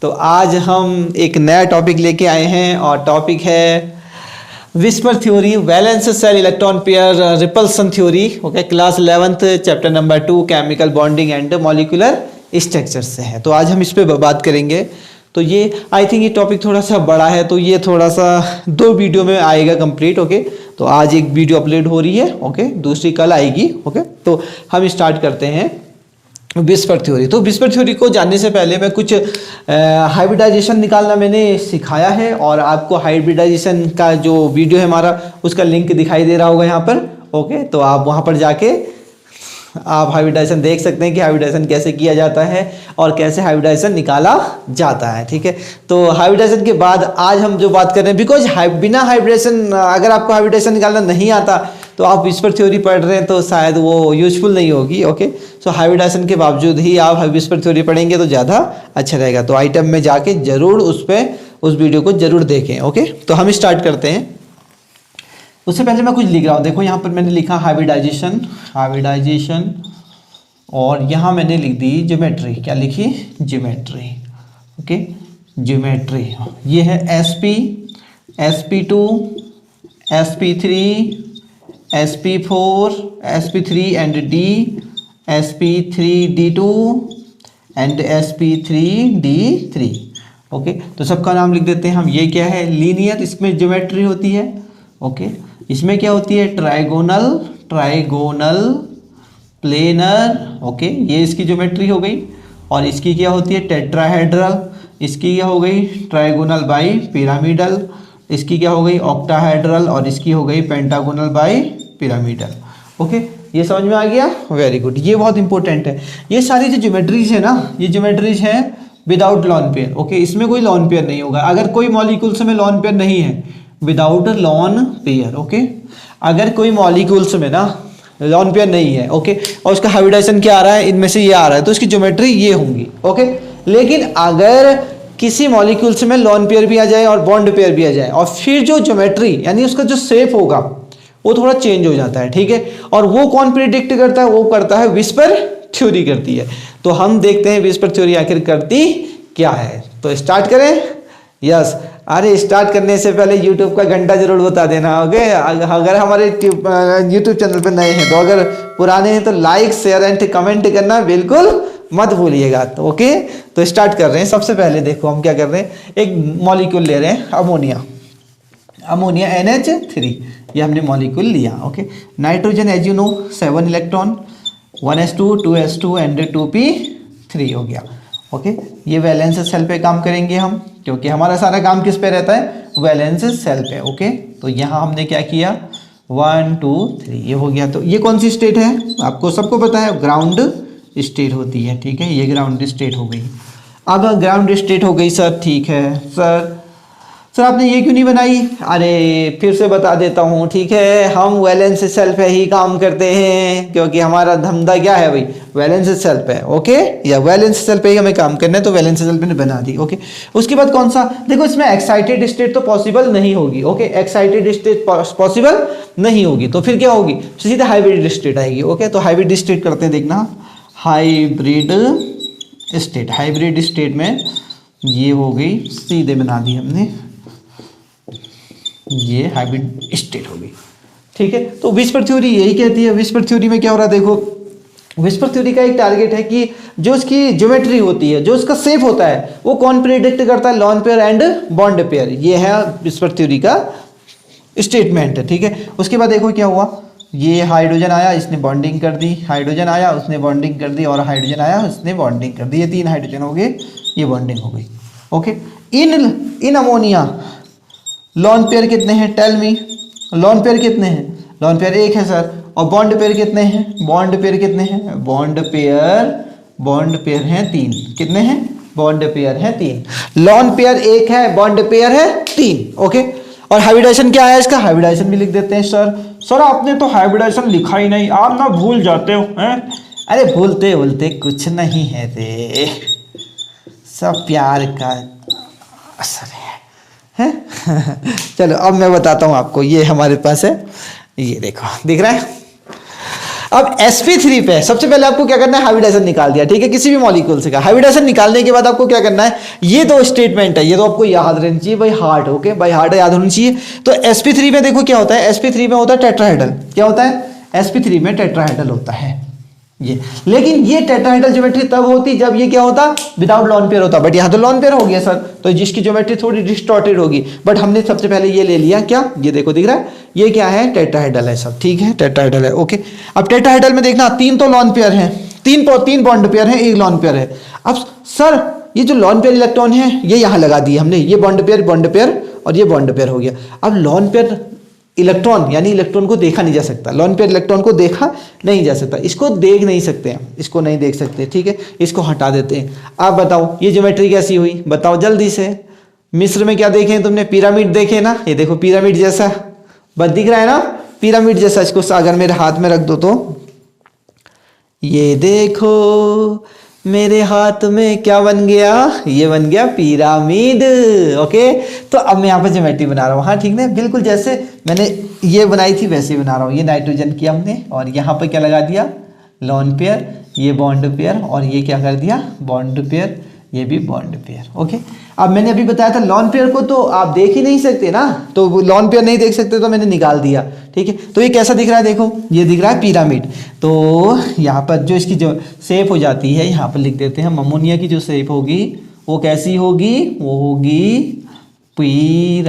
तो आज हम एक नया टॉपिक लेके आए हैं और टॉपिक है whisper theory, valence shell electron pair repulsion theory. Okay, class 11th chapter number 2 chemical bonding and molecular structure से है। तो आज हम इस पे बात करेंगे। तो ये आई थिंक ये टॉपिक थोड़ा सा बड़ा है, तो ये थोड़ा सा 2 वीडियो में आएगा कंप्लीट। ओके, तो आज एक वीडियो अपलोड हो रही है, ओके, दूसरी कल आएगी। ओके, तो हम स्टार्ट करते हैं विस्पर थ्योरी। तो विस्पर थ्योरी को जानने से पहले मैं कुछ हाइब्रिडाइजेशन निकालना मैंने सिखाया है, और आपको हाइब्रिडाइजेशन का जो वीडियो है हमारा, उसका लिंक दिखाई दे रहा होगा यहाँ पर। ओके, तो आप वहाँ पर जाके आप हाइब्रिडाइजेशन देख सकते हैं कि हाइब्रिडाइजेशन कैसे किया जाता है और कैसे हाइब्रिडाइजेशन निकाला जाता है। ठीक है, तो हाइब्रिडाइजेशन के बाद आज हम जो बात कर रहे हैं, बिकॉज बिना हाइब्रिडाइजेशन, अगर आपको हाइब्रिडाइजेशन निकालना नहीं आता तो आप विस्पर थ्योरी पढ़ रहे हैं तो शायद वो यूजफुल नहीं होगी। ओके, सो हाइब्रिडाइजेशन के बावजूद ही आप विस्पर थ्योरी पढ़ेंगे तो ज़्यादा अच्छा रहेगा। तो आइटम में जाके जरूर उस वीडियो को जरूर देखें। ओके, तो हम स्टार्ट करते हैं। उससे पहले मैं कुछ लिख रहा हूँ। देखो यहाँ पर मैंने लिखा हाइब्रिडाइजेशन, और यहाँ मैंने लिख दी ज्योमेट्री। क्या लिखी? ज्योमेट्री। Okay, geometry. ये है sp, sp2, sp3, sp4, sp3 and d, sp3d2 and sp3d3। Okay, तो सबका नाम लिख देते हैं हम। ये क्या है? लीनियर, इसमें ज्योमेट्री होती है। ओके, इसमें क्या होती है? Trigonal planar. ओके, ये इसकी ज्योमेट्री हो गई। और इसकी क्या होती है? टेट्राहेड्रल। इसकी क्या हो गई? Trigonal bi pyramidal. इसकी क्या हो गई? ऑक्टाहेड्रल। और इसकी हो गई पेंटागोनल बाई पिरामिडल। ओके, ये समझ में आ गया? Very good. ये बहुत इंपॉर्टेंट है। ये सारी जो ज्योमेट्रीज है ना, ये ज्योमेट्रीज है विदाउट लॉन पेयर। ओके, इसमें कोई लॉन पेयर नहीं होगा। अगर कोई मॉलिक्यूल्स में लॉन पेयर नहीं है, विदाउट लॉन पेयर। ओके, अगर कोई मॉलिक्यूल्स में ना लॉन पेयर नहीं है, ओके, और उसका हाइब्रिडाइजेशन क्या आ रहा है? इनमें से ये आ रहा है, तो उसकी ज्योमेट्री ये होंगी। ओके, लेकिन अगर किसी मॉलिक्यूल्स में लॉन पेयर भी आ जाए और बॉन्ड पेयर भी आ जाए, और फिर जो ज्योमेट्री यानी उसका जो शेप होगा वो थोड़ा चेंज हो जाता है। ठीक है, और वो कौन प्रिडिक्ट करता है? वो करता है विस्पर थ्योरी करती है। तो हम देखते हैं विस्पर थ्योरी आखिर करती क्या है। तो स्टार्ट करें? यस। अरे स्टार्ट करने से पहले YouTube का घंटा जरूर बता देना। ओके, अगर हमारे YouTube चैनल पर नए हैं, तो अगर पुराने हैं तो लाइक, शेयर एंड कमेंट करना बिल्कुल मत भूलिएगा। तो ओके, तो स्टार्ट कर रहे हैं। सबसे पहले देखो हम क्या कर रहे हैं, एक मॉलिक्यूल ले रहे हैं, अमोनिया NH3। ये हमने मॉलिक्यूल लिया। Okay, nitrogen as you know 7 electron, 1s2 2s2 and 2p3 हो गया। ओके, ये वैलेंस सेल पे काम करेंगे हम, क्योंकि हमारा सारा काम किस पे रहता है? वैलेंस सेल पे। ओके, तो यहाँ हमने क्या किया? 1 2 3, ये हो गया। तो ये कौन सी स्टेट है? आपको सबको पता है, ग्राउंड स्टेट होती है। ठीक है, ये ग्राउंड स्टेट हो गई। अब ग्राउंड स्टेट हो गई सर, ठीक है सर आपने ये क्यों नहीं बनाई? अरे फिर से बता देता हूँ। ठीक है, हम वैलेंस सेल पे ही काम करते हैं, क्योंकि हमारा धंधा क्या है भाई? वैलेंस सेल पे। ओके, या वैलेंस सेल पे ही हमें काम करना है, तो वैलेंस सेल पे बना दी। ओके, उसके बाद कौन सा? देखो, इसमें एक्साइटेड स्टेट तो पॉसिबल नहीं होगी। ओके, एक्साइटेड स्टेट पॉसिबल नहीं होगी, तो फिर क्या होगी? सीधे हाइब्रिड स्टेट आएगी। ओके, तो हाइब्रिड स्टेट करते हैं, देखना। हाइब्रिड स्टेट में ये हो गई, सीधे बना दी हमने, ये हाइब्रिड स्टेट हो गई। ठीक है, तो विस्पर थ्योरी यही कहती है। विस्पर थ्योरी में क्या हो रहा है? देखो, विस्पर थ्योरी का एक टारगेट है कि जो उसकी ज्योमेट्री होती है, जो उसका शेप होता है, वो कौन प्रेडिक्ट करता है? Lone pair and bond pair. ये है विस्पर थ्योरी का स्टेटमेंट है। ठीक है, उसके बाद देखो क्या हुआ। ये हाइड्रोजन आया, इसने बॉन्डिंग कर दी, हाइड्रोजन आया, उसने बॉन्डिंग कर दी, और हाइड्रोजन आया, उसने बॉन्डिंग कर दी। ये 3 हाइड्रोजन हो गए, ये बॉन्डिंग हो गई। Okay, in ammonia lone pair कितने हैं? टेल मी, लॉन पेयर कितने हैं? लॉन पेयर 1 है सर। और बॉन्ड पेयर कितने हैं? बॉन्ड पेयर कितने हैं? बॉन्ड पेयर हैं 3। कितने हैं? बॉन्ड पेयर हैं 3। लॉन पेयर 1 है, बॉन्ड पेयर है 3। ओके, और हाइब्रिडाइजेशन क्या है इसका? हाइब्रिडाइजेशन भी लिख देते हैं। सर आपने तो हाइब्रिडाइजेशन लिखा ही नहीं, आप ना भूल जाते हो हैं? अरे भूलते बोलते कुछ नहीं है रे, सब प्यार का असर है। चलो अब मैं बताता हूँ आपको। ये हमारे पास है, ये देखो, दिख रहा है? अब sp3 पे सबसे पहले आपको क्या करना है, हाइब्रिडाइजेशन निकाल दिया, ठीक है, किसी भी मॉलिक्यूल से का हाइब्रिडाइजेशन निकालने के बाद आपको क्या करना है, ये दो स्टेटमेंट है, ये तो आपको याद रहनी चाहिए by heart, okay, by heart याद होनी चाहिए। तो sp3 में देखो क्या होता है, sp3 में होता है टेट्राहेड्रल, क्या होता है, sp3 में टेट्राहेड्रल होता है ये। लेकिन ये टेट्राहेड्रल ज्योमेट्री तब होती जब ये क्या होता, विदाउट लॉन पेयर होता, बट यहाँ तो लॉन पेयर हो गया सर, तो जिसकी ज्योमेट्री थोड़ी डिस्टॉर्टेड होगी, बट हमने सबसे पहले ये ले लिया, क्या, ये देखो दिख रहा है, ये क्या है, टेट्राहेड्रल है सब, ठीक है, टेट्राहेड्रल है, ओके। अब टेट्राहेड्रल में देखना 3 तो लॉन पेयर है, 3 बॉन्ड पेयर है, 1 लॉन पेयर है। अब सर ये जो लॉन पेयर इलेक्ट्रॉन है ये यहाँ लगा दिए हमने, ये बॉन्ड पेयर और ये बॉन्ड पेयर हो गया। अब लॉन पेयर इलेक्ट्रॉन यानी इलेक्ट्रॉन को देखा नहीं जा सकता, लॉन पेयर इलेक्ट्रॉन को देखा नहीं जा सकता, इसको देख नहीं सकते हैं, इसको नहीं देख सकते, ठीक है, इसको हटा देते हैं। आप बताओ ये ज्योमेट्री कैसी हुई, बताओ जल्दी से। मिस्र में क्या देखे तुमने, पिरामिड देखे ना, ये देखो पिरामिड जैसा बस दिख रहा है ना, पिरामिड जैसा। इसको अगर मेरे हाथ में रख दो तो ये देखो मेरे हाथ में क्या बन गया, ये बन गया पिरामिड, ओके। तो अब मैं यहाँ पर ज्योमेट्री बना रहा हूँ, हाँ ठीक ना, बिल्कुल जैसे मैंने ये बनाई थी वैसे ही बना रहा हूँ। ये नाइट्रोजन किया हमने और यहाँ पर क्या लगा दिया, लॉन पेयर, ये बॉन्ड पेयर और ये क्या कर दिया, बॉन्ड पेयर, ये भी बॉन्ड पेयर, ओके। अब मैंने अभी बताया था लॉन पेयर को तो आप देख ही नहीं सकते ना, तो लॉन पेयर नहीं देख सकते तो मैंने निकाल दिया, ठीक है। तो ये कैसा दिख रहा है, देखो ये दिख रहा है पिरामिड। तो यहाँ पर जो इसकी जो शेप हो जाती है, यहाँ पर लिख देते हैं, अमोनिया की जो शेप होगी वो कैसी होगी, वो होगी पिरामिडल,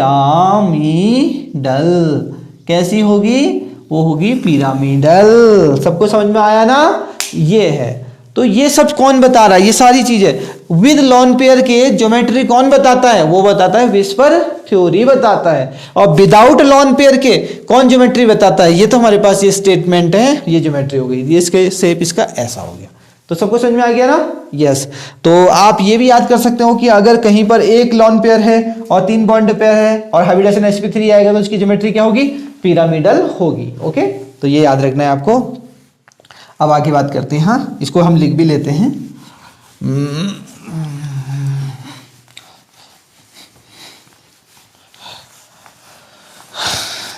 कैसी होगी, वो होगी पिरामिडल। सबको समझ में आया ना, ये है। तो ये सब कौन बता रहा है, ये सारी चीजें विद लॉन पेयर के ज्योमेट्री कौन बताता है, वो बताता है विस्पर थ्योरी बताता है। और विदाउट लॉन पेयर के कौन ज्योमेट्री बताता है, ये तो हमारे पास ये स्टेटमेंट है, ये ज्योमेट्री हो गई, ये इसके शेप इसका ऐसा हो गया। तो सबको समझ में आ गया ना, यस। तो आप ये भी याद कर सकते हो कि अगर कहीं पर 1 लॉन पेयर है और 3 बॉन्ड पेयर है और हाइब्रिडाइजेशन sp3 आएगा तो उसकी ज्योमेट्री क्या होगी, पिरामिडल होगी, ओके। तो ये याद रखना है आपको। अब आगे बात करते हैं, हाँ इसको हम लिख भी लेते हैं।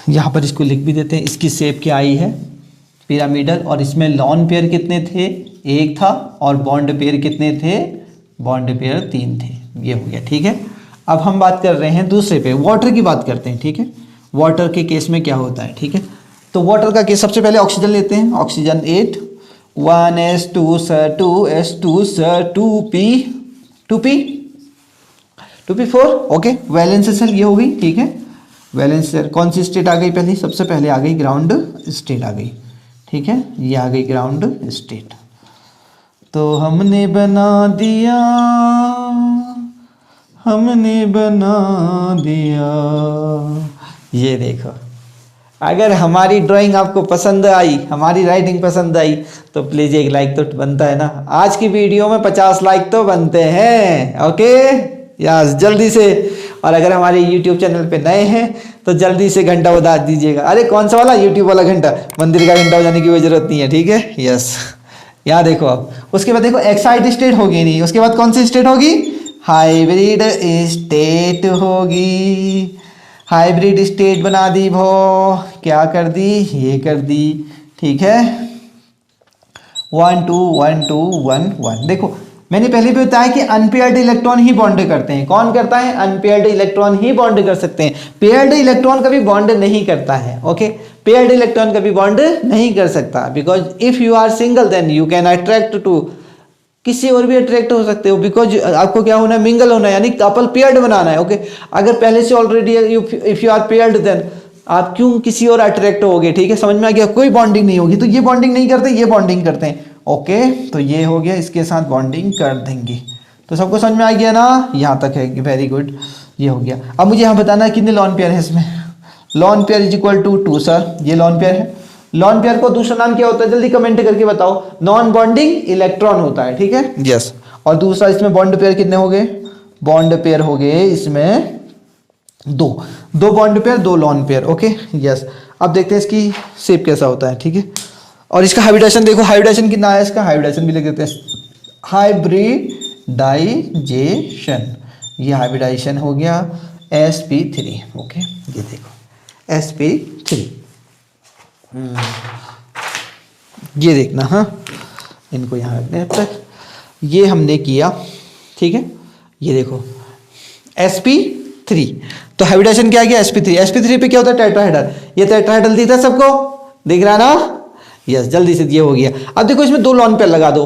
यहाँ पर इसको लिख भी देते हैं, इसकी शेप क्या आई है, पिरामिडल, और इसमें लॉन पेयर कितने थे, 1 था, और बॉन्ड पेयर कितने थे, बॉन्ड पेयर 3 थे, ये हो गया, ठीक है। अब हम बात कर रहे हैं दूसरे पे, वाटर की बात करते हैं, ठीक है। वाटर के केस में क्या होता है, ठीक है। तो वाटर का केस सबसे पहले ऑक्सीजन लेते हैं, oxygen 8, 1s2 sir 2s2 sir 2p4, okay. Valence shell ये हो गई, ठीक है। वैलेंस सेल कौन सी स्टेट आ गई पहले, सबसे पहले आ गई ग्राउंड स्टेट आ गई, ठीक है, ये आ गई ग्राउंड स्टेट। तो हमने बना दिया ये देखो। अगर हमारी ड्राइंग आपको पसंद आई, हमारी राइटिंग पसंद आई तो प्लीज़ एक लाइक तो बनता है ना। आज की वीडियो में 50 लाइक तो बनते हैं, ओके यस, जल्दी से। और अगर हमारे YouTube चैनल पे नए हैं तो जल्दी से घंटा बजा दीजिएगा। अरे कौन सा वाला, YouTube वाला घंटा, मंदिर का घंटा बजाने की कोई जरूरत नहीं है, ठीक है, यस। यहाँ देखो अब उसके बाद देखो एक्साइट स्टेट होगी नहीं, उसके बाद कौन सी स्टेट होगी, हाइब्रिड स्टेट होगी। हाइब्रिड स्टेट बना दी भो, क्या कर दी, ये कर दी, ठीक है। 1 2 1 2 1 1। देखो मैंने पहले भी बताया कि अनपेयर्ड इलेक्ट्रॉन ही बॉन्ड करते हैं। कौन करता है, अनपेयर्ड इलेक्ट्रॉन ही बॉन्ड कर सकते हैं, पेयर्ड इलेक्ट्रॉन कभी बॉन्ड नहीं करता है, ओके। पेयर्ड इलेक्ट्रॉन कभी बॉन्ड नहीं कर सकता, because if you are single then you can attract to, किसी और भी अट्रैक्ट हो सकते हो, बिकॉज आपको क्या होना है, मिंगल होना है, यानी कपल पेयर्ड बनाना है, ओके। अगर पहले से already if you are paired then आप क्यों किसी और अट्रैक्ट होगे, ठीक है, समझ में आ गया। कोई बॉन्डिंग नहीं होगी, तो ये बॉन्डिंग नहीं करते, ये बॉन्डिंग करते हैं, ओके। तो ये हो गया, इसके साथ बॉन्डिंग कर देंगे। तो सबको समझ में आ गया ना, यहाँ तक है, वेरी गुड, ये हो गया। अब मुझे यहाँ बताना है कितने लॉन पेयर है इसमें। Lone pair is equal to 2 sir, ये लॉन पेयर है। लॉन पेयर को दूसरा नाम क्या होता है, जल्दी कमेंट करके बताओ। नॉन बॉन्डिंग इलेक्ट्रॉन होता है, ठीक है, यस। और दूसरा इसमें बॉन्ड पेयर कितने हो गए, बॉन्ड पेयर हो गए इसमें 2 bond pair 2 lone pair, okay yes. अब देखते हैं इसकी शेप कैसा होता है, ठीक है। और इसका हाइब्रिडाइजेशन देखो, हाइब्रिडाइजेशन कितना है इसका, हाइब्रिडाइजेशन भी लिख देते हैं, हाइब्रिडाइजेशन, ये हाइब्रिडाइजेशन हो गया sp3, ओके। ये देखो sp3, ये देखना, हाँ इनको यहाँ रखने अब तक। ये हमने किया, ठीक है, ये देखो sp3, तो हाइब्रिडाइजेशन क्या गया sp3। sp3 पे क्या होता है टेट्राहेड्रल, ये टेट्राहेड्रल दिखता है सबको, दिख रहा ना, यस जल्दी से ये हो गया। अब देखो इसमें 2 लॉन पेयर लगा दो,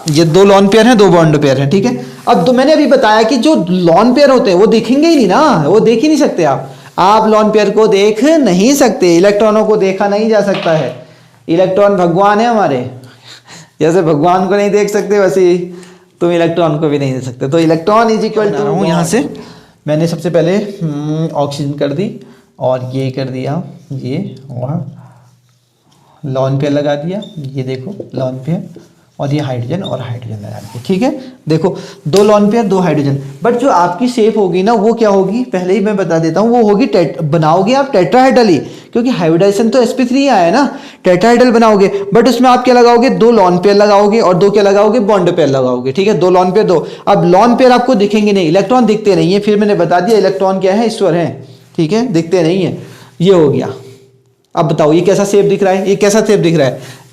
ये 2 लॉन पेयर हैं, 2 बॉन्ड पेयर हैं, ठीक है। अब तो मैंने अभी बताया कि जो लॉन पेयर होते हैं वो दिखेंगे ही नहीं ना, वो देख ही नहीं सकते आप लॉन पेयर को देख नहीं सकते, इलेक्ट्रॉनों को देखा नहीं जा सकता है। इलेक्ट्रॉन भगवान है हमारे, जैसे भगवान को नहीं देख सकते वैसे तुम इलेक्ट्रॉन को भी नहीं देख सकते। तो इलेक्ट्रॉन इज इक्वल टू, यहाँ से मैंने सबसे पहले ऑक्सीजन कर दी और ये कर दिया, ये और लॉन पेयर लगा दिया, ये देखो लॉन पेयर, और ये हाइड्रोजन और हाइड्रोजन लगा दिया, ठीक है। देखो 2 लॉन पेयर 2 हाइड्रोजन, बट जो आपकी शेप होगी ना वो क्या होगी, पहले ही मैं बता देता हूँ, वो होगी बनाओगे आप टेट्राहेड्रल ही, क्योंकि हाइब्रिडाइजेशन तो sp3 आया ना, टेट्राहेड्रल बनाओगे, बट उसमें आप क्या लगाओगे, 2 लॉन पेयर लगाओगे और 2 क्या लगाओगे, बॉन्ड पेयर लगाओगे, ठीक है। 2 लॉन पेयर 2, अब लॉन पेयर आपको दिखेंगे नहीं, इलेक्ट्रॉन दिखते नहीं है, फिर मैंने बता दिया इलेक्ट्रॉन क्या है, ईश्वर है, ठीक है, दिखते नहीं है। ये हो गया। अब बताओ ये कैसा शेप दिख रहा है, ये कैसा शेप दिख रहा है,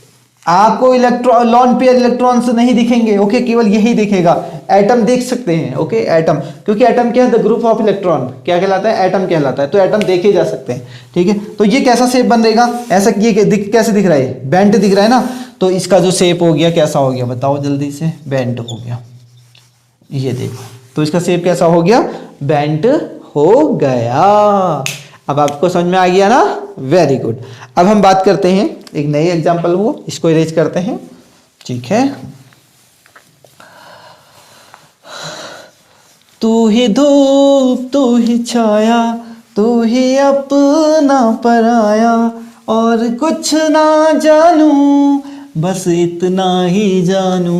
आपको इलेक्ट्रॉन लॉन पेयर इलेक्ट्रॉन्स नहीं दिखेंगे, ओके, केवल यही दिखेगा। एटम देख सकते हैं, ओके, एटम, क्योंकि एटम क्या है, द ग्रुप ऑफ इलेक्ट्रॉन क्या कहलाता है, एटम कहलाता है, तो एटम देखे जा सकते हैं, ठीक है। तो ये कैसा शेप बनेगा, ऐसा ये कैसे दिख रहा है, बेंट दिख रहा है ना, तो इसका जो शेप हो गया कैसा हो गया बताओ जल्दी से, बेंट हो गया, ये देखो, तो इसका शेप कैसा हो गया, बेंट हो गया। अब आपको समझ में आ गया ना, वेरी गुड। अब हम बात करते हैं एक नई एग्जांपल, वो इसको इरेज करते हैं, ठीक है। तू ही धूप तू ही छाया, तू ही अपना पराया, और कुछ ना जानू बस इतना ही जानू,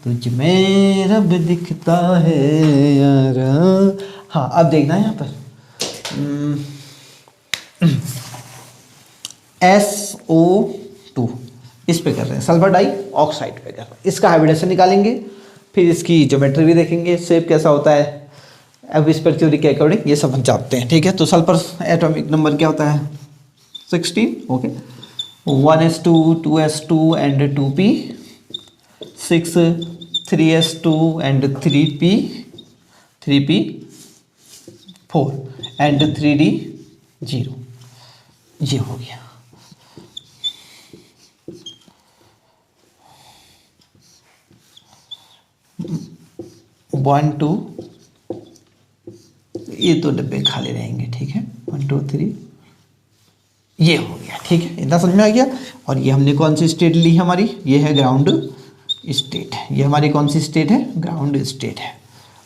तुझ में रब दिखता है यार। हाँ अब देखना यहाँ पर SO2 इस पे कर रहे हैं, सल्फर डाई ऑक्साइड पे कर रहे हैं, इसका हाइब्रिडेशन निकालेंगे, फिर इसकी ज्योमेट्री भी देखेंगे, शेप कैसा होता है, अब इस पर थ्योरी के अकॉर्डिंग ये सब हम जानते हैं, ठीक है। तो सल्फर एटॉमिक नंबर क्या होता है 16, okay, 1s2 2s2 and 2p, 6 3s2 and 3p 4 and 3d 0, ये हो गया। वन टू, ये तो डब्बे खाली रहेंगे, ठीक है, 1 2 3, ये हो गया, ठीक है, इतना समझ में आ गया। और ये हमने कौन सी स्टेट ली हमारी, ये है ग्राउंड स्टेट, ये हमारी कौन सी स्टेट है, ग्राउंड स्टेट है,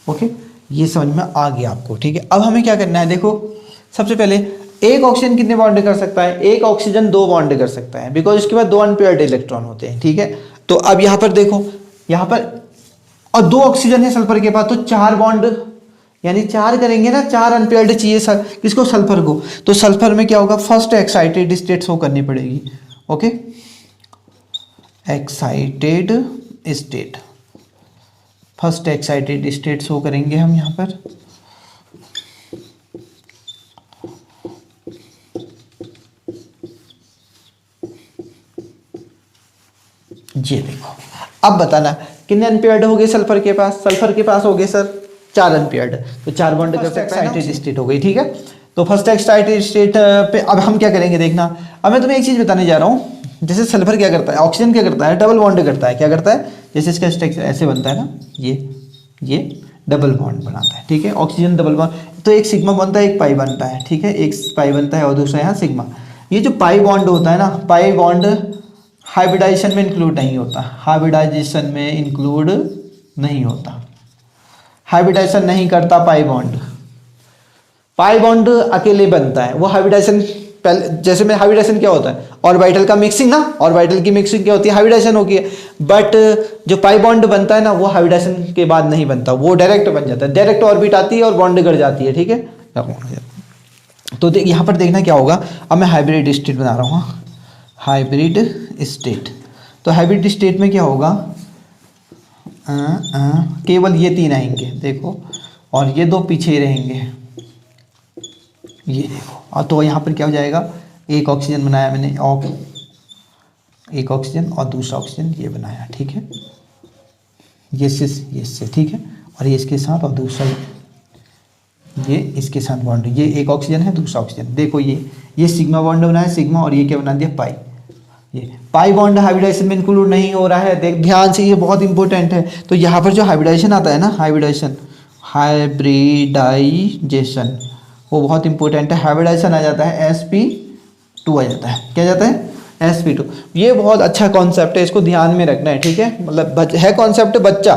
ओके, ये समझ में आ गया आपको, ठीक है। अब हमें क्या करना है, देखो सबसे पहले एक ऑक्सीजन कितने बॉन्ड कर सकता है, एक ऑक्सीजन 2 बॉन्ड कर सकता है, बिकॉज इसके बाद 2 अनपेयर्ड इलेक्ट्रॉन होते हैं, ठीक है। तो अब यहाँ पर देखो, यहाँ पर और 2 ऑक्सीजन है सल्फर के पास, तो 4 बॉन्ड, यानी 4 करेंगे ना, 4 अनपेयर्ड चाहिए सर किसको, सल्फर को। तो सल्फर में क्या होगा, फर्स्ट एक्साइटेड स्टेट शो करनी पड़ेगी, okay, excited state, first excited state show करेंगे हम यहाँ पर, ये देखो। अब बताना कितने अनपेयर्ड हो गए सल्फर के पास, सल्फर के पास हो गए सर 4 अनपेयर्ड, तो 4 बॉन्ड कर सकते हैं, एक्साइटेड स्टेट हो गई, ठीक है। तो फर्स्ट एक्साइटेड स्टेट पे अब हम क्या करेंगे देखना। अब मैं तुम्हें एक चीज बताने जा रहा हूँ, जैसे सल्फर क्या करता है, ऑक्सीजन क्या करता है, डबल बॉन्ड करता है, क्या करता है, जैसे इसका स्ट्रक्चर ऐसे बनता है ना, ये डबल बॉन्ड बनाता है, ठीक है, ऑक्सीजन डबल बॉन्ड, तो एक सिग्मा बनता है, एक पाई बनता है, ठीक है, एक पाई बनता है और दूसरा यहाँ सिग्मा। ये जो पाई बॉन्ड होता है ना, पाई बॉन्ड हाइब्रिडाइजेशन में इंक्लूड नहीं होता, हाइब्रिडाइजेशन में इंक्लूड नहीं होता, हाइब्रिडाइजेशन नहीं करता पाई बॉन्ड, पाई बॉन्ड अकेले बनता है, वो हाइब्रिडाइजेशन पहले, जैसे में हाइब्रिडाइजेशन क्या होता है, ऑर्बिटल का मिक्सिंग ना, ऑर्बिटल की मिक्सिंग क्या होती है, हाइब्रिडाइजेशन होती है, बट जो पाई बॉन्ड बनता है ना वो हाइब्रिडाइजेशन के बाद नहीं बनता, वो डायरेक्ट बन जाता है, डायरेक्ट ऑर्बिट आती है और बॉन्ड कर जाती है, ठीक है। तो यहाँ पर देखना क्या होगा, अब मैं हाइब्रिड स्टेट बना रहा हूँ, हाइब्रिड स्टेट, तो हाइब्रिड स्टेट में क्या होगा, केवल ये 3 आएंगे देखो, और ये 2 पीछे रहेंगे, ये देखो, और तो यहाँ पर क्या हो जाएगा, एक ऑक्सीजन बनाया मैंने, एक ऑक्सीजन और दूसरा ऑक्सीजन ये बनाया, ठीक है, ये से ठीक है, और ये इसके साथ और दूसरा ये इसके साथ बॉन्ड, ये एक ऑक्सीजन है दूसरा ऑक्सीजन, देखो ये सिग्मा बॉन्ड बनाया सिग्मा, और ये क्या बना दिया पाई। ये पाई बॉन्ड हाइब्रिडाइजेशन में इंक्लूड नहीं हो रहा है, देख ध्यान से, ये बहुत इंपॉर्टेंट है। तो यहाँ पर जो हाइब्रिडाइजेशन आता है ना, हाइब्रिडाइजेशन वो बहुत इंपॉर्टेंट है। हाइब्रिडाइजेशन आ जाता है sp2 आ जाता है, क्या जाता है sp2। ये बहुत अच्छा कॉन्सेप्ट है, इसको ध्यान में रखना है, ठीक है, मतलब है कॉन्सेप्ट बच्चा,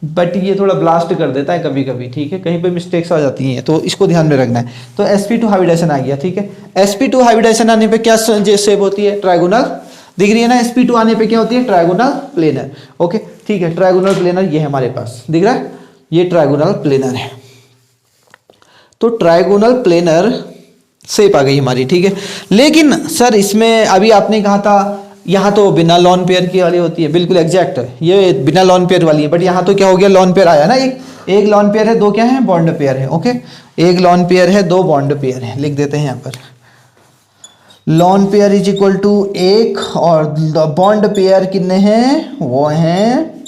बट ये थोड़ा ब्लास्ट कर देता है कभी कभी, ठीक है, कहीं पे मिस्टेक्स आ जाती हैं, तो इसको ध्यान में रखना है। तो sp2 हाइब्रिडाइजेशन आ गया, ठीक है, sp2 हाइब्रिडाइजेशन आने पे क्या शेप होती है, ट्रायगोनल, दिख रही है ना, sp2 आने पे क्या होती है, ट्रायगोनल प्लेनर। ओके ठीक है, ट्रायगोनल प्लेनर ये है हमारे पास, दिख रहा है, ये ट्रायगोनल प्लेनर है। तो ट्रायगोनल प्लेनर शेप आ गई हमारी, ठीक है। लेकिन सर इसमें अभी आपने कहा था यहाँ तो बिना लॉन पेयर की वाली होती है, बिल्कुल एग्जैक्ट, ये बिना लॉन पेयर वाली है, बट यहाँ तो क्या हो गया, लॉन पेयर आया ना, एक लॉन पेयर है, दो क्या है, बॉन्ड पेयर है। ओके, एक लॉन पेयर है, दो बॉन्ड पेयर है, लिख देते हैं यहाँ पर, lone pair is equal to एक, और बॉन्ड पेयर कितने हैं, वो हैं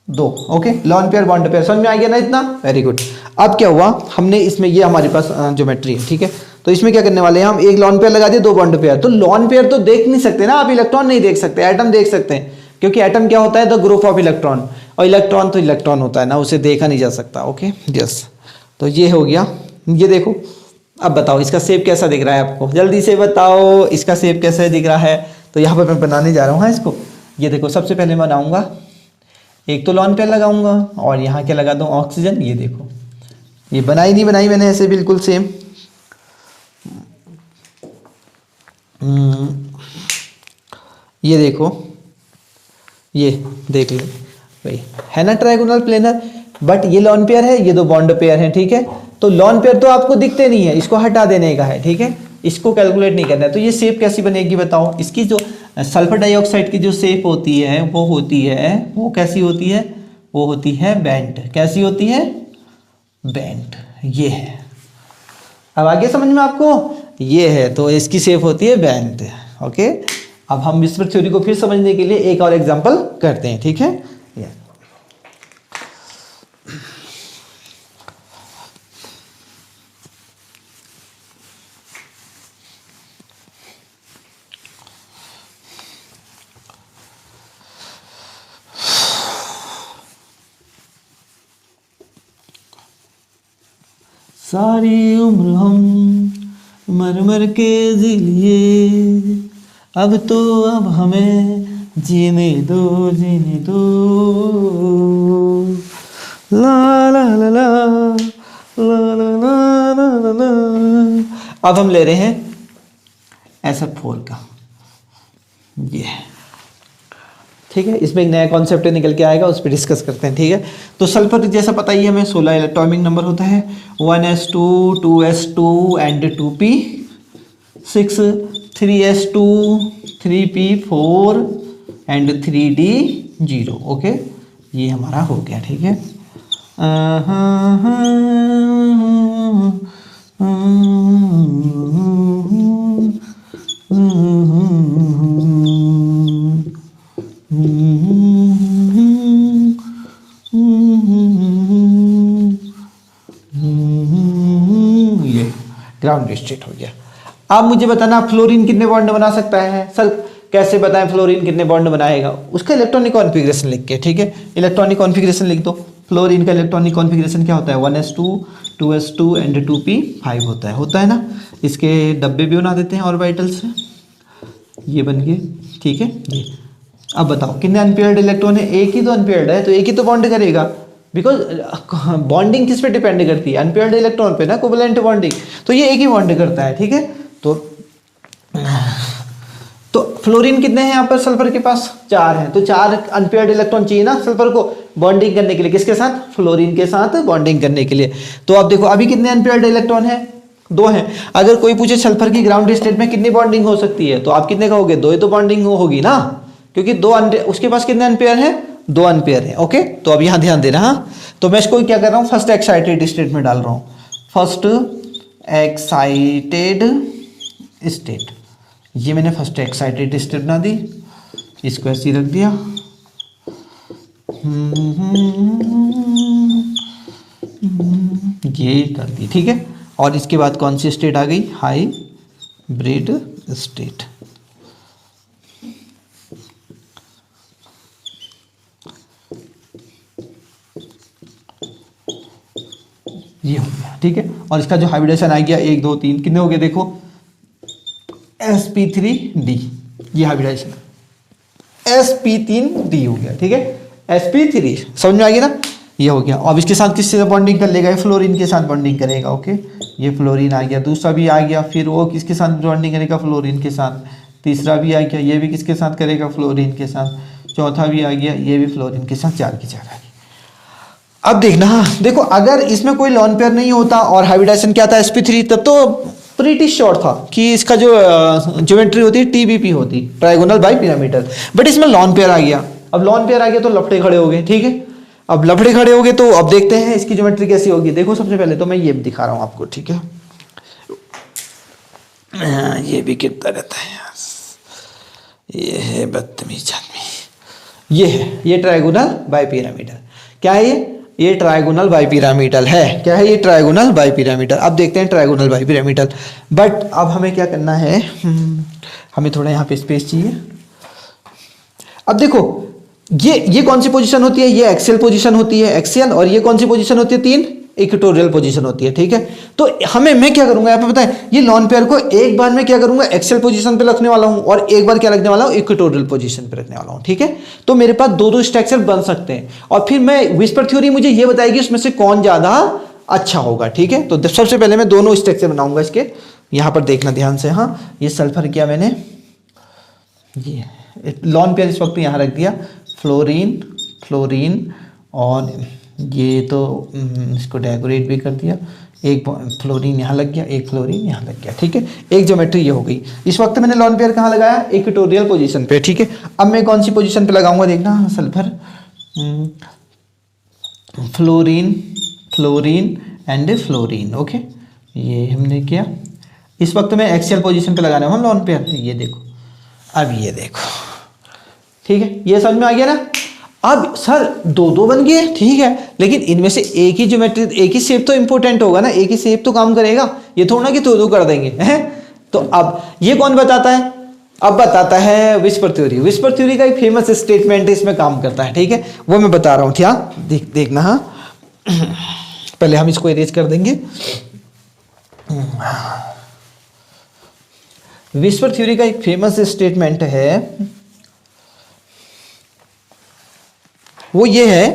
दो। Okay, lone pair bond pair, समझ में आ गया ना इतना, वेरी गुड। अब क्या हुआ, हमने इसमें ये हमारे पास ज्योमेट्री है, ठीक है, तो इसमें क्या करने वाले हैं हम, एक लॉन पेयर लगा दिए, दो बॉन्ड पेयर। तो लॉन पेयर तो देख नहीं सकते ना आप, इलेक्ट्रॉन नहीं देख सकते, एटम देख सकते हैं, क्योंकि एटम क्या होता है, द ग्रुप ऑफ इलेक्ट्रॉन, और इलेक्ट्रॉन तो इलेक्ट्रॉन होता है ना, उसे देखा नहीं जा सकता। ओके यस, तो ये हो गया, ये देखो। अब बताओ इसका शेप कैसा दिख रहा है आपको, जल्दी से बताओ इसका शेप कैसा दिख रहा है। तो यहाँ पर मैं बनाने जा रहा हूँ, हाँ इसको, ये देखो, सबसे पहले मैं बनाऊंगा, एक तो लॉन पेयर लगाऊंगा, और यहाँ क्या लगा दूँ, ऑक्सीजन। ये देखो, ये बनाई नहीं बनाई मैंने ऐसे बिल्कुल सेम, ये देखो, ये देख लो भाई, है ना ट्रायगोनल प्लेनर, बट ये लॉन पेयर है, ये दो बॉन्ड पेयर है, ठीक है। तो लॉन पेयर तो आपको दिखते नहीं है, इसको हटा देने का है, ठीक है, इसको कैलकुलेट नहीं करना है। तो ये शेप कैसी बनेगी बताओ, इसकी जो सल्फर डाइऑक्साइड की जो शेप होती है वो कैसी होती है, वो होती है बेंट, कैसी होती है, बेंट, ये है। अब आगे समझ में आपको, ये है, तो इसकी शेप होती है बेंट। ओके, अब हम विस्पर थ्योरी को फिर समझने के लिए एक और एग्जांपल करते हैं, ठीक है। सारी उम्र हम मर मर के जी लिए, अब हमें जीने दो ला ला ला ला ला ला ला ला ला। अब हम ले रहे हैं SF4 का, ये ठीक है, इसमें एक नया कॉन्सेप्ट निकल के आएगा, उस पर डिस्कस करते हैं, ठीक है। तो सल्फर जैसा पता ही हमें 16 एटॉमिक नंबर होता है, 1s2 2s2 and 2p6, 3s2 3p4 and 3d0। Okay, ये हमारा हो गया, ठीक है। ये ग्राउंड स्टेट हो गया। अब मुझे बताना फ्लोरीन कितने बॉन्ड बना सकता है, सर कैसे बताएं फ्लोरीन कितने बॉन्ड बनाएगा, उसका इलेक्ट्रॉनिक कॉन्फ़िगरेशन लिख के, ठीक है, इलेक्ट्रॉनिक कॉन्फ़िगरेशन लिख दो। फ्लोरीन का इलेक्ट्रॉनिक कॉन्फ़िगरेशन क्या होता है, 1s2 2s2 एंड 2p5 होता है ना। इसके डब्बे भी बना देते हैं ऑर्बिटल से, ये बन गए, ठीक है। ये अब बताओ कितने अनपेयर्ड इलेक्ट्रॉन है, एक ही तो अनपेयर्ड है, तो एक ही तो बॉन्ड करेगा, बिकॉज बॉन्डिंग किस पे डिपेंड करती है, अनपेयर्ड इलेक्ट्रॉन पे ना, कोवलेंट बॉन्डिंग, तो ये एक ही बॉन्ड करता है, ठीक है। तो फ्लोरीन कितने हैं यहाँ पर, सल्फर के पास 4 हैं, तो 4 अनपेयर्ड इलेक्ट्रॉन चाहिए ना सल्फर को बॉन्डिंग करने के लिए, किसके साथ, फ्लोरीन के साथ बॉन्डिंग करने के लिए। तो आप देखो अभी कितने अनपेयर्ड इलेक्ट्रॉन हैं, 2 हैं। अगर कोई पूछे सल्फर की ग्राउंड स्टेट में कितनी बॉन्डिंग हो सकती है, तो आप कितने कहोगे, 2 ही तो बॉन्डिंग होगी ना, क्योंकि 2 उसके पास कितने अनपेयर हैं, 2 अनपेयर है। ओके, तो अब यहाँ ध्यान देना, हाँ, तो मैं इसको क्या कर रहा हूँ, फर्स्ट एक्साइटेड स्टेट में डाल रहा हूँ, फर्स्ट एक्साइटेड स्टेट, ये मैंने फर्स्ट एक्साइटेड स्टेट बना दी, इसको ऐसे ही रख दिया। ये कर दी, ठीक है। और इसके बाद कौन सी स्टेट आ गई, हाइब्रिड स्टेट। ये हो गया, ठीक है। और इसका जो हाइब्रिडेशन आ गया 1 2 3 कितने हो गए देखो, sp3d, ये हाइब्रिडेशन sp3d हो गया, ठीक है। sp3 समझ में आ गया ना, ये हो गया। अब इसके साथ किससे बॉन्डिंग कर लेगा, फ्लोरीन के साथ बॉन्डिंग करेगा, ओके। ये फ्लोरीन आ गया, दूसरा भी आ गया, फिर वो किसके साथ बॉन्डिंग करेगा, फ्लोरीन के साथ। तीसरा भी आ गया, ये भी किसके साथ करेगा, फ्लोरीन के साथ। चौथा भी आ गया, ये भी फ्लोरीन के साथ, 4 की 4 आ गई। अब देखना, हाँ देखो, अगर इसमें कोई लॉन पेयर नहीं होता और हाइब्रिडाइजेशन क्या था sp3, तब तो प्रीटी श्योर था कि इसका जो ज्योमेट्री होती है टीबीपी होती, ट्राइगोनल बाई पिरामिडल। बट इसमें लॉन पेयर आ गया। अब लॉन पेयर आ गया तो लफड़े खड़े हो गए, ठीक है। अब लफड़े खड़े हो गए तो अब देखते हैं इसकी ज्योमेट्री कैसी होगी। देखो सबसे पहले तो मैं ये दिखा रहा हूँ आपको, ठीक है। ये भी गिरता रहता है यार, ये है बदतमीज आदमी। ये है, ये ट्राइगोनल बाई पिरामिडल। क्या है ये ट्राइगोनल बाई पिरामिडल है। क्या है ये, ट्राइगोनल बाई पिरामिडल। अब देखते हैं ट्राइगोनल बाई पिरामिडल। बट अब हमें क्या करना है, हमें थोड़ा यहाँ पे स्पेस चाहिए। अब देखो, ये कौन सी पोजीशन होती है, ये एक्सियल पोजीशन होती है, एक्सियल। और ये कौन सी पोजीशन होती है, 3 इक्वेटोरियल पोजीशन होती है, ठीक है। तो मैं क्या करूंगा यहाँ पे, पता है, ये लॉन पेयर को एक बार में क्या करूंगा, एक्सियल पोजीशन पे रखने वाला हूं, और एक बार क्या रखने वाला हूं, इक्वेटोरियल पोजीशन पे रखने वाला हूं, ठीक है। तो मेरे पास दो स्ट्रक्चर बन सकते हैं, और फिर मैं विस्पर थ्योरी मुझे ये बताएगी उसमें से कौन ज्यादा अच्छा होगा, ठीक है। तो सबसे पहले मैं दोनों स्ट्रक्चर बनाऊंगा इसके। यहां पर देखना ध्यान से, हाँ, ये सल्फर किया मैंने, ये लॉन पेयर इस वक्त यहाँ रख दिया, फ्लोरीन, और ये तो इसको डेकोरेट भी कर दिया। एक फ्लोरीन यहाँ लग गया, एक फ्लोरीन यहाँ लग गया, ठीक है। एक ज्योमेट्री ये हो गई। इस वक्त मैंने लॉन पेयर कहाँ लगाया, इक्वेटोरियल पोजीशन पे, ठीक है। अब मैं कौन सी पोजीशन पे लगाऊंगा, देखना, sulphur, fluorine and fluorine, okay. ये हमने किया। इस वक्त मैं एक्सियल पोजीशन पे लगाना है लॉन पेयर, ये देखो। अब ये देखो, ठीक है, ये समझ में आ गया ना। अब सर दो बन गए, ठीक है, लेकिन इनमें से एक ही ज्योमेट्री, एक ही शेप तो इंपॉर्टेंट होगा ना, एक ही शेप तो काम करेगा, ये थोड़ा ना कि दो कर देंगे, हैं। तो अब ये कौन बताता है, अब बताता है विस्पर थ्योरी। विस्पर थ्योरी का एक फेमस स्टेटमेंट इसमें काम करता है, ठीक है, वो मैं बता रहा हूँ, ध्यान देखना। हाँ, पहले हम इसको इरेज कर देंगे। विस्पर थ्योरी का एक फेमस स्टेटमेंट है, वो ये है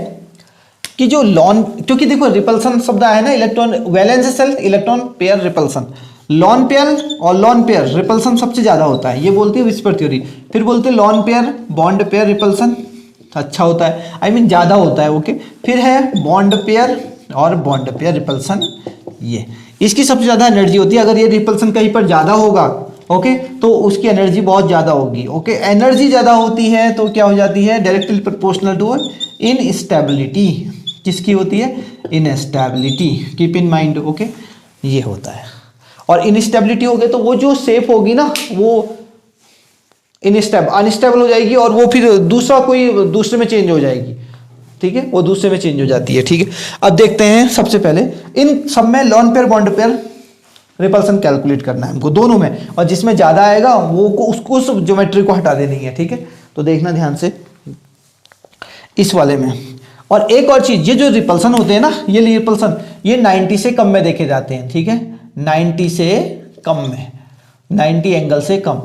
कि जो लॉन, क्योंकि देखो रिपल्सन शब्द आया ना, electron valence shell, electron pair repulsion, lone pair और लॉन पेयर रिपल्सन सबसे ज्यादा होता है, ये बोलती है विस्पर थ्योरी। फिर बोलते हैं lawn pair bond pair repulsion अच्छा होता है, आई मीन ज्यादा होता है, ओके। फिर है बॉन्ड पेयर और बॉन्ड पेयर रिपल्सन, ये इसकी सबसे ज्यादा एनर्जी होती है। अगर ये रिपल्सन कहीं पर ज्यादा होगा, ओके, तो उसकी एनर्जी बहुत ज्यादा होगी, ओके। एनर्जी ज्यादा होती है तो क्या हो जाती है, डायरेक्टली प्रोपोर्शनल टू इनस्टेबिलिटी। किसकी होती है, instability, keep in mind, okay, ये होता है। और इनस्टेबिलिटी हो गई तो वो जो शेप होगी ना, वो अनस्टेबल हो जाएगी, और वो फिर दूसरे में चेंज हो जाएगी, ठीक है, वो दूसरे में चेंज हो जाती है, ठीक है। अब देखते हैं, सबसे पहले इन सब में lawn pair bond pair repulsion calculate करना है हमको दोनों में, और जिसमें ज्यादा आएगा वो उसको उस ज्योमेट्री को हटा देनी है, ठीक है। तो देखना ध्यान से इस वाले में। और एक और चीज, ये जो रिपल्सन होते हैं ना, ये रिपल्सन ये 90 से कम में देखे जाते हैं, ठीक है, 90 से कम में, 90 एंगल से कम,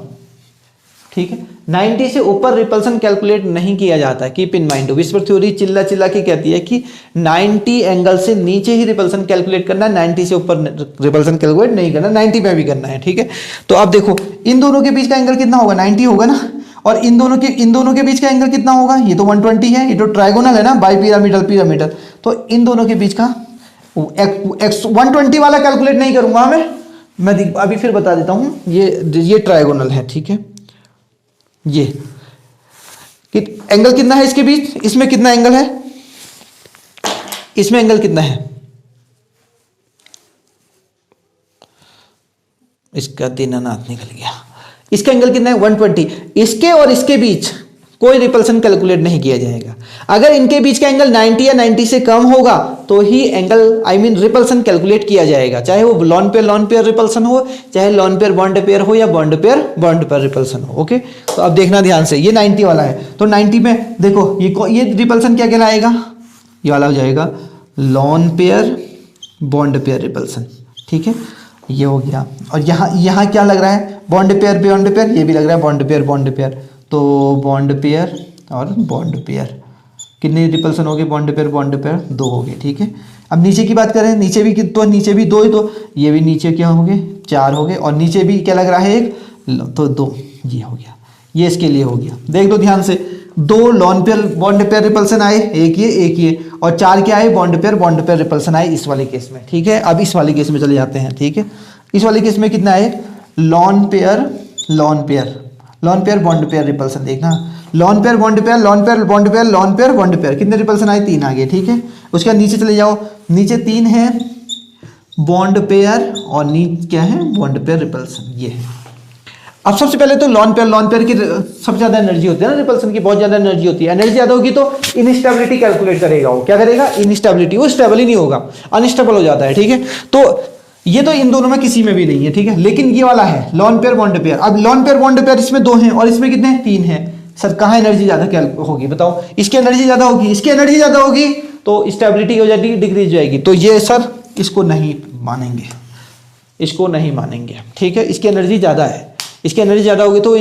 ठीक है। 90 से ऊपर रिपल्सन कैलकुलेट नहीं किया जाता है, keep in mind. Whisper theory चिल्ला चिल्ला के कहती है कि 90 एंगल से नीचे ही रिपल्सन कैलकुलेट करना है, 90 से ऊपर रिपल्सन कैलकुलेट नहीं करना, 90 में भी करना है, ठीक है। तो अब देखो इन दोनों के बीच का एंगल कितना होगा, 90 होगा ना, और इन दोनों के बीच का एंगल कितना होगा, ये तो 120 है, ये तो ट्राइगोनल है ना, बाई पिरामिडल। तो इन दोनों के बीच का 120 वाला कैलकुलेट नहीं करूंगा मैं अभी फिर बता देता हूं। ये ट्राइगोनल है, ठीक है। ये एंगल कितना है इसके बीच, इसमें कितना एंगल है, इसमें एंगल कितना है, इसका दीनानाथ निकल गया। इसका एंगल कितना है, 120। इसके और इसके बीच कोई रिपल्सन कैलकुलेट नहीं किया जाएगा। अगर इनके बीच का एंगल 90 या 90 से कम होगा तो ही एंगल रिपल्सन कैलकुलेट किया जाएगा, चाहे वो लॉन पेयर रिपल्सन हो, चाहे लॉन पेयर बॉन्ड पेयर हो, या बॉन्ड पेयर रिपल्सन हो। ओके, तो अब देखना ध्यान से, ये 90 वाला है तो 90 में देखो ये रिपल्सन क्या कहलाएगा, ये वाला हो जाएगा lawn pair bond pair repulsion. ठीक है, ये हो गया। और यहाँ क्या लग रहा है, बॉन्ड पेयर, ये भी लग रहा है बॉन्ड पेयर। तो बॉन्ड पेयर और बॉन्ड पेयर कितने रिपल्सन हो गए, बॉन्ड पेयर 2 हो गए। ठीक है, अब नीचे की बात करें, नीचे भी 2 ही, तो ये भी नीचे क्या हो गए 4 हो गए, और नीचे भी क्या लग रहा है 1, तो 2, ये हो गया, ये इसके लिए हो गया। देख लो ध्यान से, 2 lawn pair bond pair repulsion आए, एक ये, और 4 क्या आए, बॉन्ड पेयर रिपल्सन आए इस वाले केस में। ठीक है, अब इस वाले केस में चले जाते हैं। ठीक है, इस वाले केस में कितना आए, lawn pair bond pair repulsion. देखना, लॉन पेयर बॉन्ड पेयर कितने रिपल्सन आए, 3 आ गए। ठीक है, उसके बाद नीचे चले जाओ, नीचे 3 है बॉन्ड पेयर और नीचे क्या है, बॉन्ड पेयर रिपल्सन, ये है। अब सबसे पहले तो लॉन पेयर की सबसे ज्यादा एनर्जी होती है ना, रिपल्सन की बहुत ज्यादा एनर्जी होती है। एनर्जी ज्यादा होगी तो इनस्टेबिलिटी कैलकुलेट करेगा, वो क्या करेगा, इनस्टेबिलिटी, वो स्टेबल ही नहीं होगा, अनस्टेबल हो जाता है। ठीक है, तो ये तो इन दोनों में किसी में भी नहीं है। ठीक है, लेकिन ये वाला है लॉन पेयर बॉन्ड पेयर। अब लॉन पेयर बॉन्ड पेयर इसमें 2 हैं और इसमें कितने हैं, 3 हैं। सर कहाँ एनर्जी ज्यादा क्या होगी बताओ, इसकी एनर्जी ज्यादा होगी, इसकी एनर्जी ज्यादा होगी तो स्टेबिलिटी हो जाएगी, डिक्रीज हो जाएगी। तो ये सर इसको नहीं मानेंगे, इसको नहीं मानेंगे। ठीक है, इसकी एनर्जी ज्यादा है, इसकी एनर्जी ज्यादा होगी तो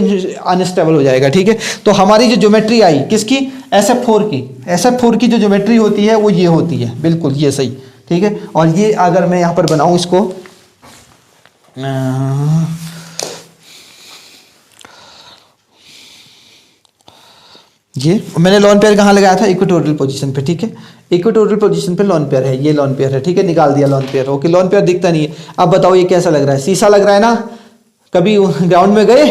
अनस्टेबल हो जाएगा। ठीक है, तो हमारी जो ज्योमेट्री आई किसकी, SF4 की जो ज्योमेट्री होती है वो ये होती है, बिल्कुल ये सही। ठीक है, और ये अगर मैं यहाँ पर बनाऊं इसको, ये मैंने लॉन पेयर कहाँ लगाया था, इक्वेटोरियल पोजीशन पे। ठीक है, इक्वेटोरियल पोजीशन पे लॉन पेयर है, ये लॉन पेयर है। ठीक है, निकाल दिया lone pair. Okay, lone pair दिखता नहीं है। अब बताओ ये कैसा लग रहा है, शीशा लग रहा है ना। कभी ग्राउंड में गए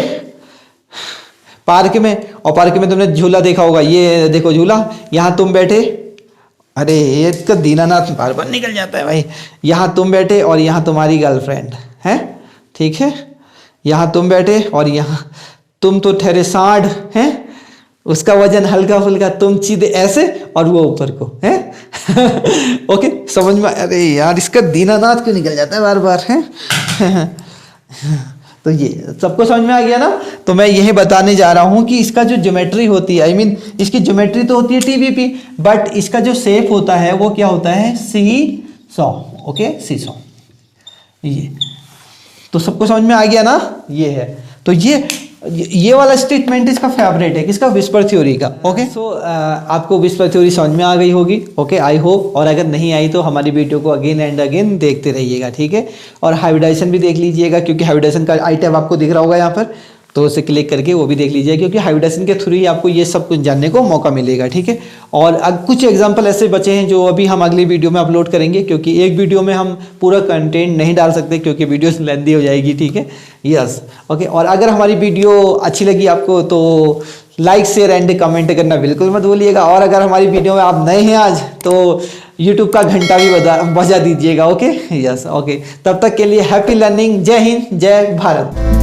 पार्क में, और पार्क में तुमने झूला देखा होगा, ये देखो झूला, यहाँ तुम बैठे, अरे ये तो दीनानाथ बार बार निकल जाता है भाई। यहाँ तुम बैठे और यहाँ तुम्हारी गर्लफ्रेंड है। ठीक है, यहाँ तुम बैठे और यहाँ तुम तो ठहरे सांड है, उसका वजन हल्का फुल्का, तुम सीधे ऐसे और वो ऊपर को है। ओके, समझ में, अरे यार इसका दीनानाथ क्यों निकल जाता है बार बार है। तो ये सबको समझ में आ गया ना। तो मैं यही बताने जा रहा हूं कि इसका जो ज्योमेट्री होती है, इसकी ज्योमेट्री तो होती है TVP, बट इसका जो शेप होता है वो क्या होता है, सीसॉ। Okay, seesaw. ये तो सबको समझ में आ गया ना, ये है। तो ये वाला स्टेटमेंट इसका फेवरेट है, किसका, विस्पर थ्योरी का। ओके, सो आपको विस्पर थ्योरी समझ में आ गई होगी। Okay, I hope. और अगर नहीं आई तो हमारी वीडियो को अगेन एंड अगेन देखते रहिएगा। ठीक है, और हाइब्रिडाइजेशन भी देख लीजिएगा, क्योंकि हाइब्रिडाइजेशन का आई टैब आपको दिख रहा होगा यहाँ पर, तो उसे क्लिक करके वो भी देख लीजिए, क्योंकि हाइब्रिडाइजेशन के थ्रू ही आपको ये सब कुछ जानने को मौका मिलेगा। ठीक है, और अब कुछ एग्जांपल ऐसे बचे हैं जो अभी हम अगली वीडियो में अपलोड करेंगे, क्योंकि एक वीडियो में हम पूरा कंटेंट नहीं डाल सकते, क्योंकि वीडियो लेंथी हो जाएगी। ठीक है, यस। ओके, और अगर हमारी वीडियो अच्छी लगी आपको तो लाइक शेयर एंड कमेंट करना बिल्कुल मत भूलिएगा। और अगर हमारी वीडियो में आप नए हैं आज तो यूट्यूब का घंटा भी बजा दीजिएगा। Okay, yes. ओके, तब तक के लिए हैप्पी लर्निंग। जय हिंद, जय भारत।